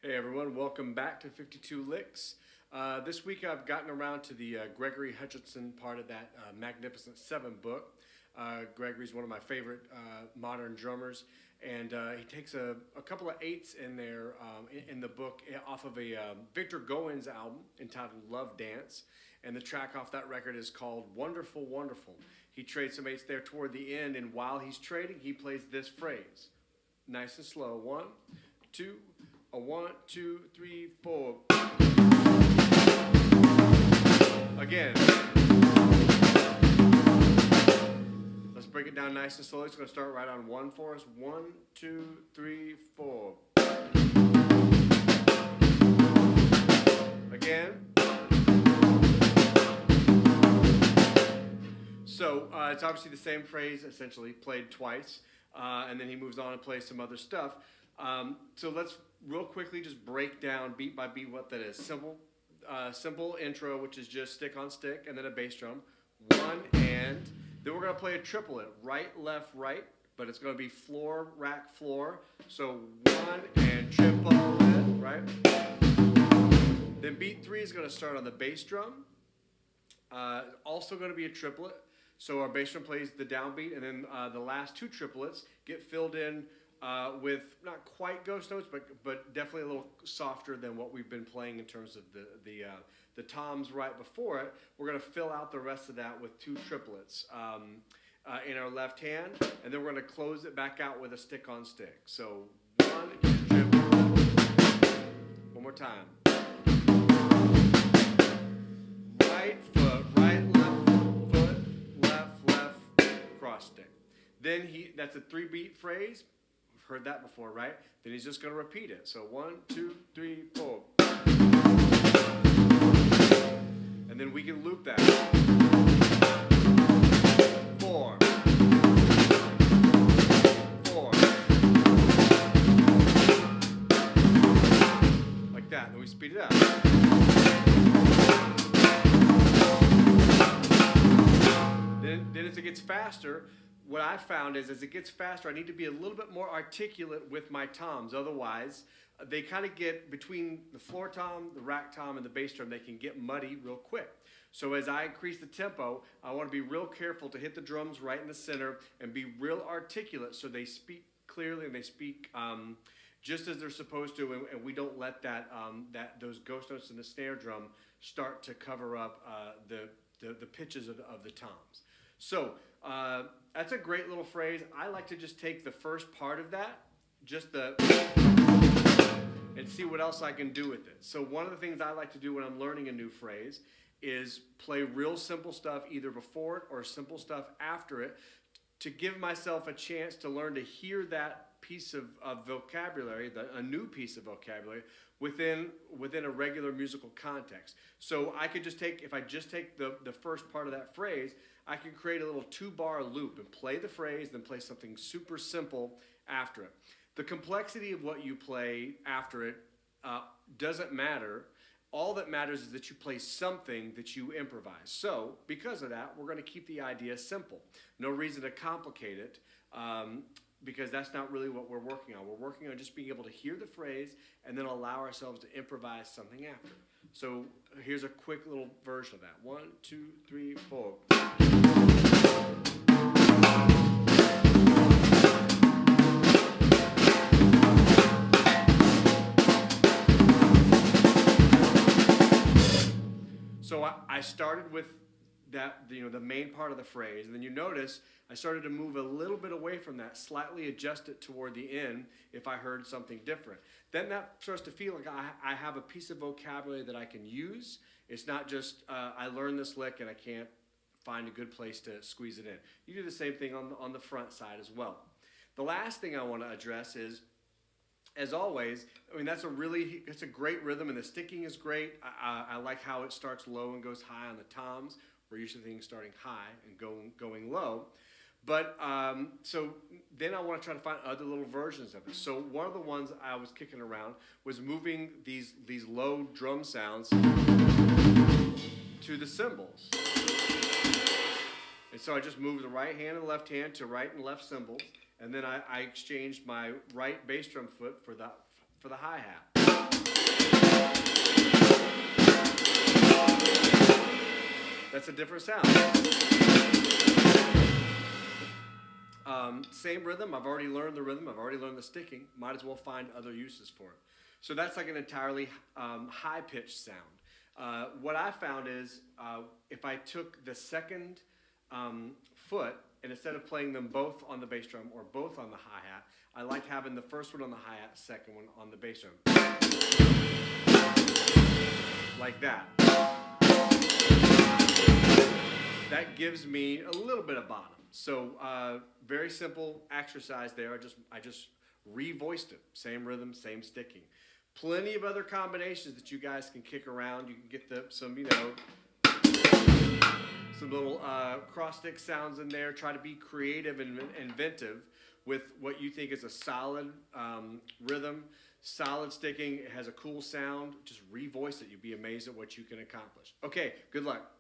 Hey everyone, welcome back to 52 Licks. This week I've gotten around to the Gregory Hutchinson part of that Magnificent Seven book. Gregory's one of my favorite modern drummers, and he takes a couple of eights in there in the book off of a Victor Goins album entitled Love Dance, and the track off that record is called Wonderful, Wonderful. He trades some eights there toward the end, and while he's trading, he plays this phrase. Nice and slow. 1, 2, a 1, 2, 3, 4. Again. Let's break it down nice and slow. It's going to start right on 1 for us. 1, 2, 3, 4. Again. So it's obviously the same phrase, essentially, played twice. And then he moves on and plays some other stuff. So let's real quickly just break down beat by beat what that is. Simple intro, which is just stick on stick, and then a bass drum. 1 and then we're going to play a triplet, right, left, right, but it's going to be floor, rack, floor. So 1 and triplet, right? Then beat 3 is going to start on the bass drum. Also going to be a triplet. So our bass drum plays the downbeat, and then the last 2 triplets get filled in with not quite ghost notes, but definitely a little softer than what we've been playing in terms of the toms right before it. We're going to fill out the rest of that with 2 triplets in our left hand, and then we're going to close it back out with a stick on stick. So 1 triplet. One more time. Right foot, right, left foot, left, cross stick. Then that's a 3-beat phrase. We've heard that before, right? Then he's just going to repeat it. So 1, 2, 3, 4. And then we can loop that. 4. 4. Like that. Then we speed it up. Then as it gets faster, what I found is as it gets faster, I need to be a little bit more articulate with my toms. Otherwise, they kind of get between the floor tom, the rack tom, and the bass drum, they can get muddy real quick. So as I increase the tempo, I want to be real careful to hit the drums right in the center and be real articulate so they speak clearly and they speak just as they're supposed to, and we don't let those ghost notes in the snare drum start to cover up the pitches of the toms. So that's a great little phrase. I like to just take the first part of that, and see what else I can do with it. So one of the things I like to do when I'm learning a new phrase is play real simple stuff either before it or simple stuff after it to give myself a chance to learn to hear that piece of vocabulary, a new piece of vocabulary, within a regular musical context. So I could just take, if I just take the first part of that phrase, I can create a little 2-bar loop and play the phrase, then play something super simple after it. The complexity of what you play after it doesn't matter. All that matters is that you play something that you improvise. So because of that, we're going to keep the idea simple. No reason to complicate it. Because that's not really what we're working on. We're working on just being able to hear the phrase and then allow ourselves to improvise something after. So here's a quick little version of that. 1, 2, 3, 4. So I started with that, the main part of the phrase, and then you notice I started to move a little bit away from that, slightly adjust it toward the end if I heard something different. Then that starts to feel like I have a piece of vocabulary that I can use. It's not just I learned this lick and I can't find a good place to squeeze it in. You do the same thing on the front side as well. The last thing I want to address is, as always, that's a great rhythm, and the sticking is great. I like how it starts low and goes high on the toms. We're usually thinking starting high and going low. But so then I want to try to find other little versions of it. So one of the ones I was kicking around was moving these low drum sounds to the cymbals. And so I just moved the right hand and the left hand to right and left cymbals, and then I exchanged my right bass drum foot for the hi-hat. That's a different sound. Same rhythm. I've already learned the rhythm. I've already learned the sticking. Might as well find other uses for it. So that's like an entirely high-pitched sound. What I found is if I took the second foot and instead of playing them both on the bass drum or both on the hi-hat, I like having the first one on the hi-hat, second one on the bass drum. Like that. That gives me a little bit of bottom. So very simple exercise there. I just revoiced it. Same rhythm, same sticking. Plenty of other combinations that you guys can kick around. You can get some little cross stick sounds in there. Try to be creative and inventive with what you think is a solid rhythm, solid sticking. It has a cool sound. Just revoice it. You'd be amazed at what you can accomplish. Okay, good luck.